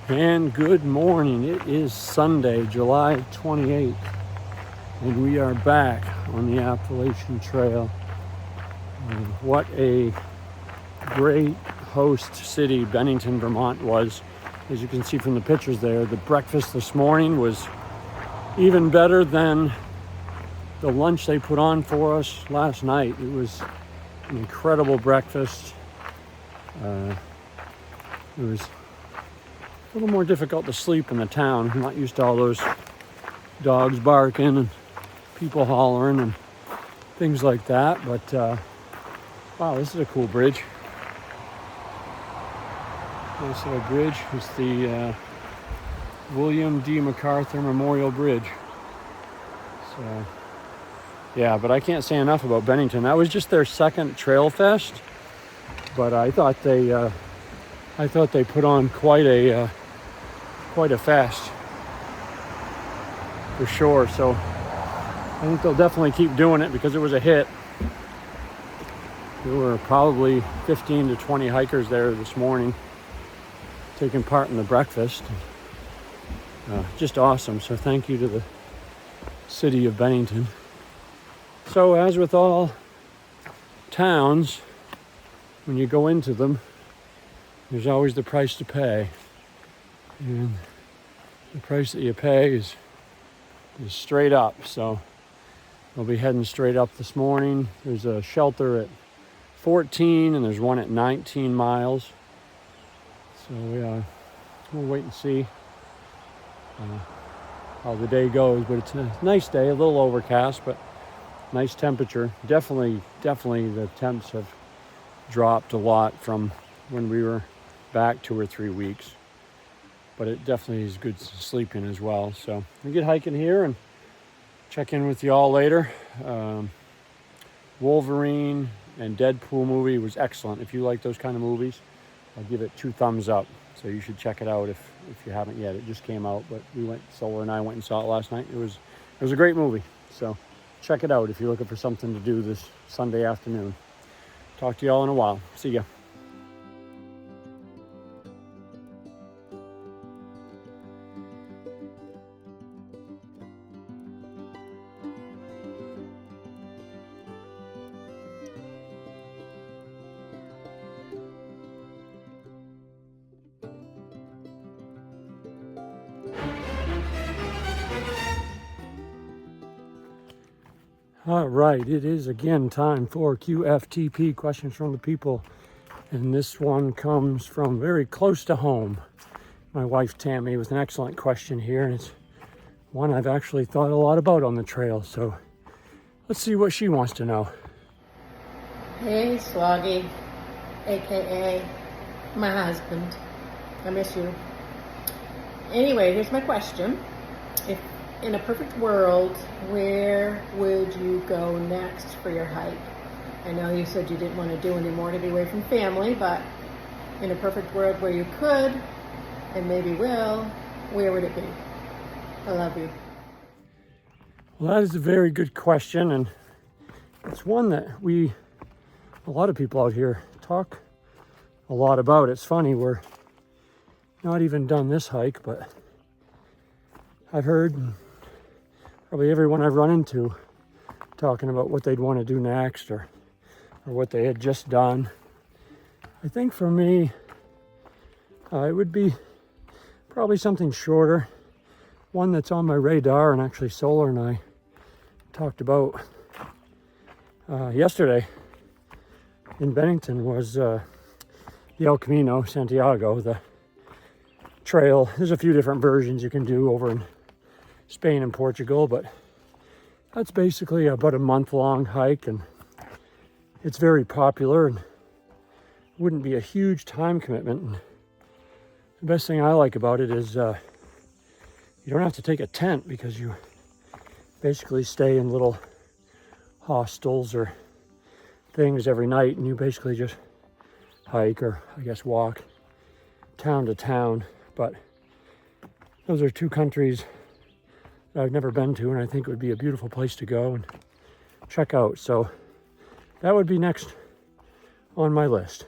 And good morning. It is Sunday, July 28th, and we are back on the Appalachian Trail. What a great host city Bennington, Vermont was. As you can see from the pictures there, the breakfast this morning was even better than the lunch they put on for us last night. It was an incredible breakfast. It was a little more difficult to sleep in the town. I'm not used to all those dogs barking and people hollering and things like that. But wow, this is a cool bridge. Nice little bridge. It's the William D. MacArthur Memorial Bridge. So yeah, but I can't say enough about Bennington. That was just their second Trail Fest, but I thought they put on quite a fest for sure. So I think they'll definitely keep doing it because it was a hit. There were probably 15 to 20 hikers there this morning taking part in the breakfast. Just awesome. So thank you to the city of Bennington. So as with all towns, when you go into them, there's always the price to pay. And the price that you pay is straight up. So we'll be heading straight up this morning. There's a shelter at 14 and there's one at 19 miles. So we'll wait and see how the day goes. But it's a nice day, a little overcast, but nice temperature. Definitely the temps have dropped a lot from when we were back 2 or 3 weeks. But it definitely is good sleeping as well. So we get hiking here and check in with you all later. Wolverine and Deadpool movie was excellent. If you like those kind of movies, I'll give it 2 thumbs up. So you should check it out if you haven't yet. It just came out, but Solar and I went and saw it last night. It was a great movie. So check it out if you're looking for something to do this Sunday afternoon. Talk to you all in a while. See ya. All right, it is again time for QFTP, questions from the people. And this one comes from very close to home. My wife Tammy with an excellent question here, and it's one I've actually thought a lot about on the trail. So let's see what she wants to know. Hey, Sloggy, aka my husband. I miss you. Anyway, here's my question. If in a perfect world, where would you go next for your hike? I know you said you didn't want to do any more to be away from family, but in a perfect world where you could, and maybe will, where would it be? I love you. Well, that is a very good question, and it's one that a lot of people out here talk a lot about. It's funny, we're not even done this hike, but I've heard probably everyone I've run into talking about what they'd want to do next or what they had just done. I think for me, it would be probably something shorter. One that's on my radar, and actually Solar and I talked about yesterday in Bennington, was the El Camino Santiago, the trail. There's a few different versions you can do over in Spain and Portugal, but that's basically about a month-long hike, and it's very popular and wouldn't be a huge time commitment. And the best thing I like about it is you don't have to take a tent, because you basically stay in little hostels or things every night, and you basically just hike, or I guess walk, town to town. But those are 2 countries that I've never been to, and I think it would be a beautiful place to go and check out. So that would be next on my list.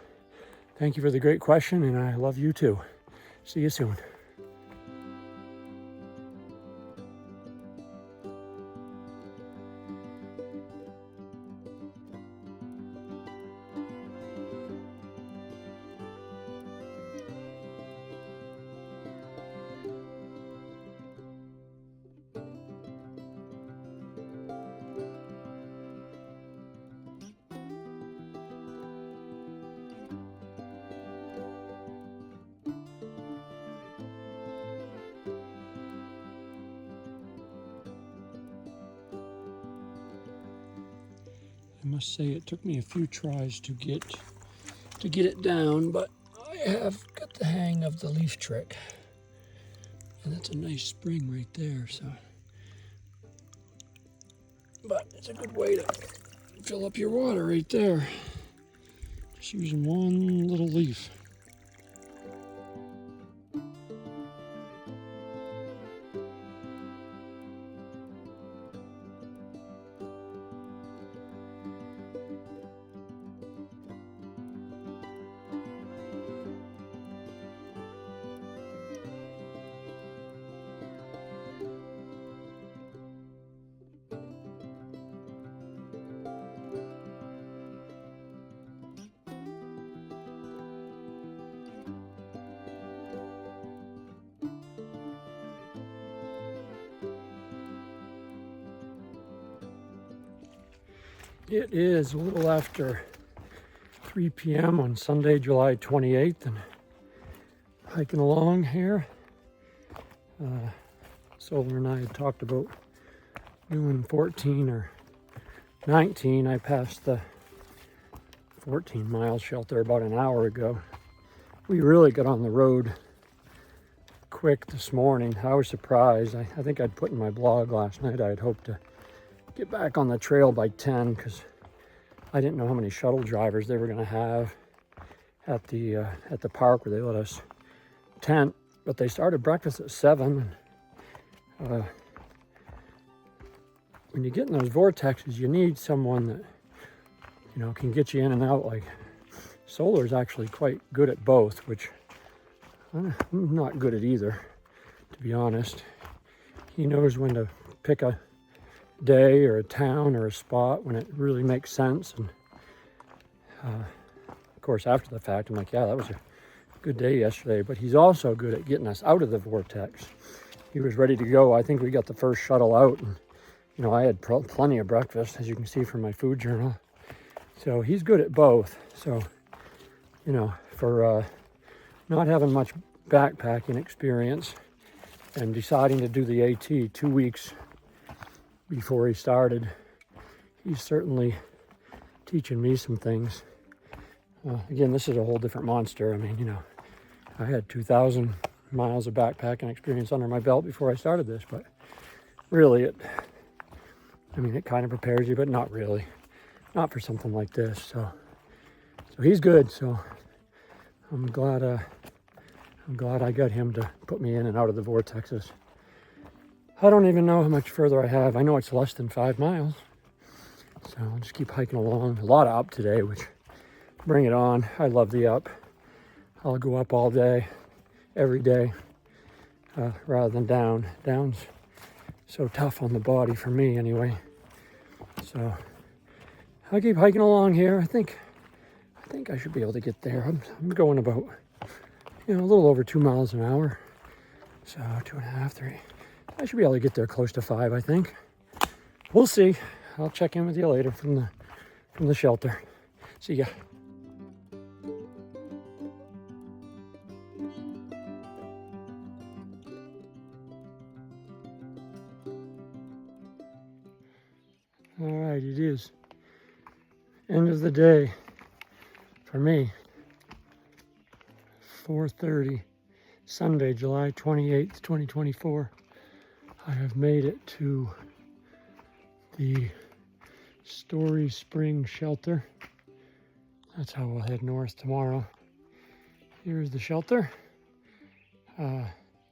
Thank you for the great question, and I love you too. See you soon. must say it took me a few tries to get it down, but I have got the hang of the leaf trick. And that's a nice spring right there, so. But it's a good way to fill up your water right there. Just using one little leaf. It is a little after 3 p.m. on Sunday, July 28th, and hiking along here. Solar and I had talked about doing 14 or 19. I passed the 14-mile shelter about an hour ago. We really got on the road quick this morning. I was surprised. I think I'd put in my blog last night I had hoped to get back on the trail by 10 because I didn't know how many shuttle drivers they were going to have at the park where they let us tent. But they started breakfast at 7. When you get in those vortexes, you need someone that, you know, can get you in and out. Like Solar is actually quite good at both, which I'm not good at either, to be honest. He knows when to pick a day or a town or a spot when it really makes sense. And of course, after the fact, I'm like, yeah, that was a good day yesterday. But he's also good at getting us out of the vortex. He was ready to go. I think we got the first shuttle out, and you know, I had plenty of breakfast, as you can see from my food journal. So he's good at both. So, you know, for not having much backpacking experience and deciding to do the AT 2 weeks before he started, he's certainly teaching me some things. Again, this is a whole different monster. I mean, you know, I had 2,000 miles of backpacking experience under my belt before I started this, but really it kind of prepares you, but not really. Not for something like this. So he's good. So I'm glad I got him to put me in and out of the vortexes. I don't even know how much further I have. I know it's less than 5 miles. So I'll just keep hiking along. A lot of up today, which bring it on. I love the up. I'll go up all day, every day, rather than down. Down's so tough on the body for me anyway. So I'll keep hiking along here. I think I should be able to get there. I'm going about, you know, a little over 2 miles an hour. So 2.5, 3. I should be able to get there close to 5, I think. We'll see. I'll check in with you later from the shelter. See ya. All right, it is end of the day for me. 4:30, Sunday, July 28th, 2024. I have made it to the Story Spring shelter. That's how we'll head north tomorrow. Here's the shelter.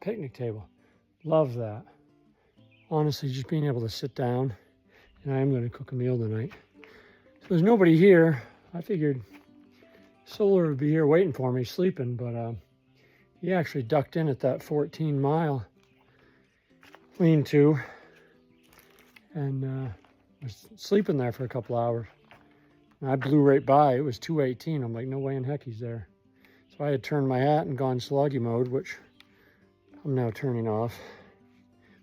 Picnic table. Love that. Honestly, just being able to sit down. And I am going to cook a meal tonight. So there's nobody here. I figured Solar would be here waiting for me, sleeping, but he actually ducked in at that 14-mile lean-to and was sleeping there for a couple hours. And I blew right by. It was 2:18. I'm like, no way in heck he's there. So I had turned my hat and gone sloggy mode, which I'm now turning off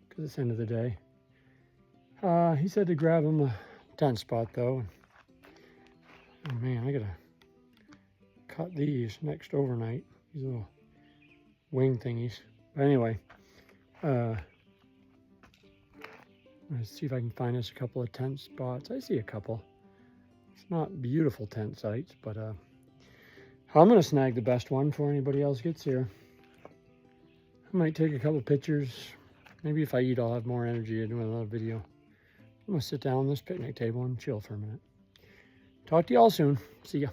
because it's the end of the day. He said to grab him a tent spot though. Oh man, I gotta cut these next overnight. These little wing thingies. But anyway, let's see if I can find us a couple of tent spots. I see a couple. not beautiful tent sites, but I'm going to snag the best one before anybody else gets here. I might take a couple pictures. Maybe if I eat, I'll have more energy to do another video. I'm going to sit down on this picnic table and chill for a minute. Talk to y'all soon. See ya.